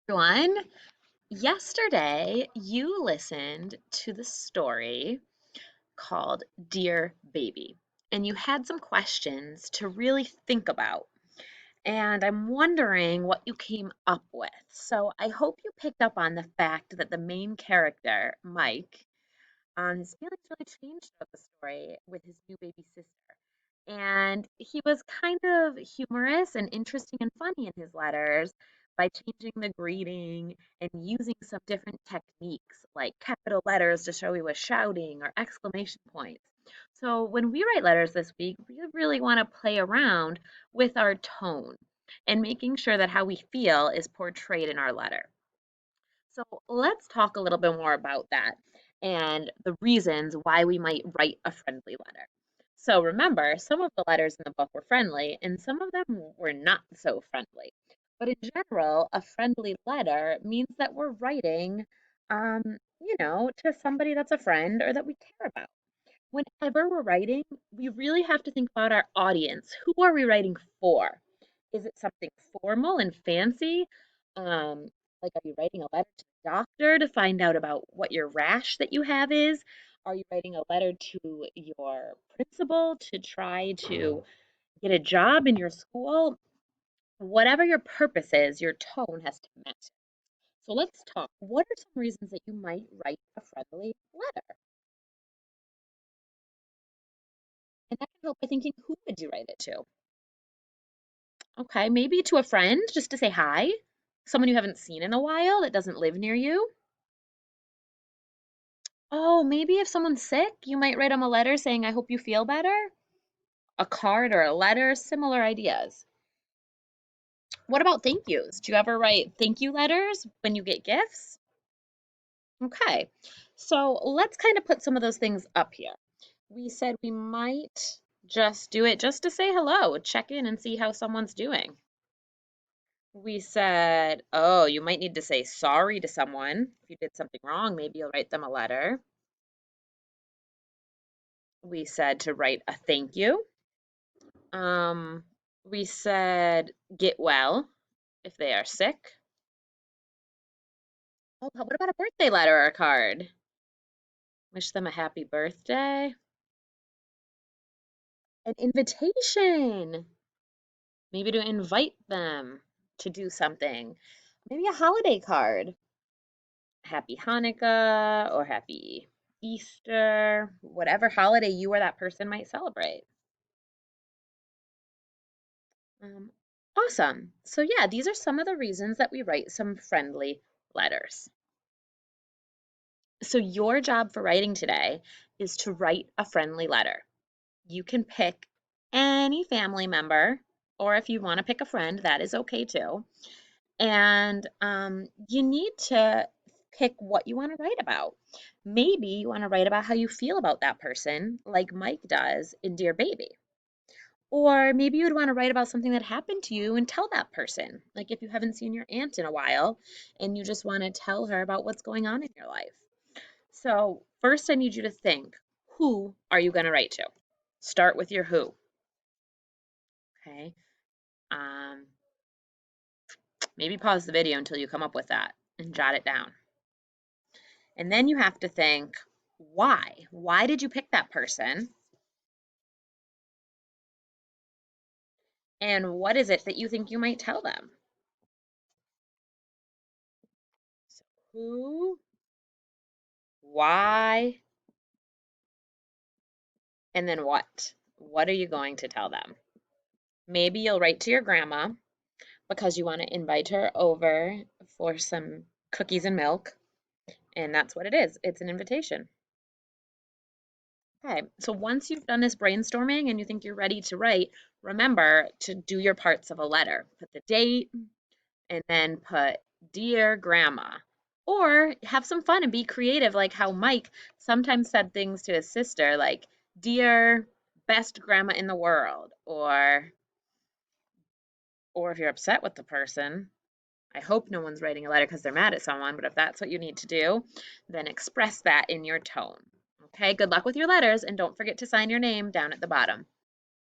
Everyone. Yesterday, you listened to the story called Dear Baby, and you had some questions to really think about. And I'm wondering what you came up with. So I hope you picked up on the fact that the main character, Mike, his feelings really changed throughout the story with his new baby sister. And he was kind of humorous and interesting and funny in his letters by changing the greeting and using some different techniques like capital letters to show he was shouting or exclamation points. So when we write letters this week, we really want to play around with our tone and making sure that how we feel is portrayed in our letter. So let's talk a little bit more about that and the reasons why we might write a friendly letter. So remember, some of the letters in the book were friendly and some of them were not so friendly. But in general, a friendly letter means that we're writing, to somebody that's a friend or that we care about. Whenever we're writing, we really have to think about our audience. Who are we writing for? Is it something formal and fancy? Um, like, are you writing a letter to the doctor to find out about what your rash that you have is? Are you writing a letter to your principal to try to get a job in your school? Whatever your purpose is, your tone has to match. So let's talk. What are some reasons that you might write a friendly letter? And that can help by thinking, who would you write it to? Okay, maybe to a friend just to say hi. Someone you haven't seen in a while that doesn't live near you. Oh, maybe if someone's sick, you might write them a letter saying, I hope you feel better. A card or a letter, similar ideas. What about thank yous? Do you ever write thank you letters when you get gifts? Okay, so let's kind of put some of those things up here. We said we might just do it just to say hello, check in and see how someone's doing. We said, oh, you might need to say sorry to someone. If you did something wrong, maybe you'll write them a letter. We said to write a thank you. Um, we said get well if they are sick. Oh, what about a birthday letter or a card? Wish them a happy birthday. An invitation. Maybe to invite them to do something. Maybe a holiday card. Happy Hanukkah or happy Easter, whatever holiday you or that person might celebrate. Um, awesome. So, yeah, these are some of the reasons that we write some friendly letters. So, your job for writing today is to write a friendly letter. You can pick any family member, or if you want to pick a friend, that is okay too. And you need to pick what you want to write about. Maybe you want to write about how you feel about that person, like Mike does in Dear Baby. Or maybe you would want to write about something that happened to you and tell that person. Like if you haven't seen your aunt in a while and you just want to tell her about what's going on in your life. So, first, I need you to think, who are you going to write to? Start with your who. Okay. Um, Maybe pause the video until you come up with that and jot it down. And then you have to think, why? Why did you pick that person? And what is it that you think you might tell them? So who, why, and then what? What are you going to tell them? Maybe you'll write to your grandma because you want to invite her over for some cookies and milk. And that's what it is. It's an invitation. Okay, so once you've done this brainstorming and you think you're ready to write, remember to do your parts of a letter. Put the date and then put Dear Grandma. Or have some fun and be creative, like how Mike sometimes said things to his sister, like Dear Best Grandma in the World. Or if you're upset with the person, I hope no one's writing a letter because they're mad at someone, but if that's what you need to do, then express that in your tone. Okay, good luck with your letters and don't forget to sign your name down at the bottom.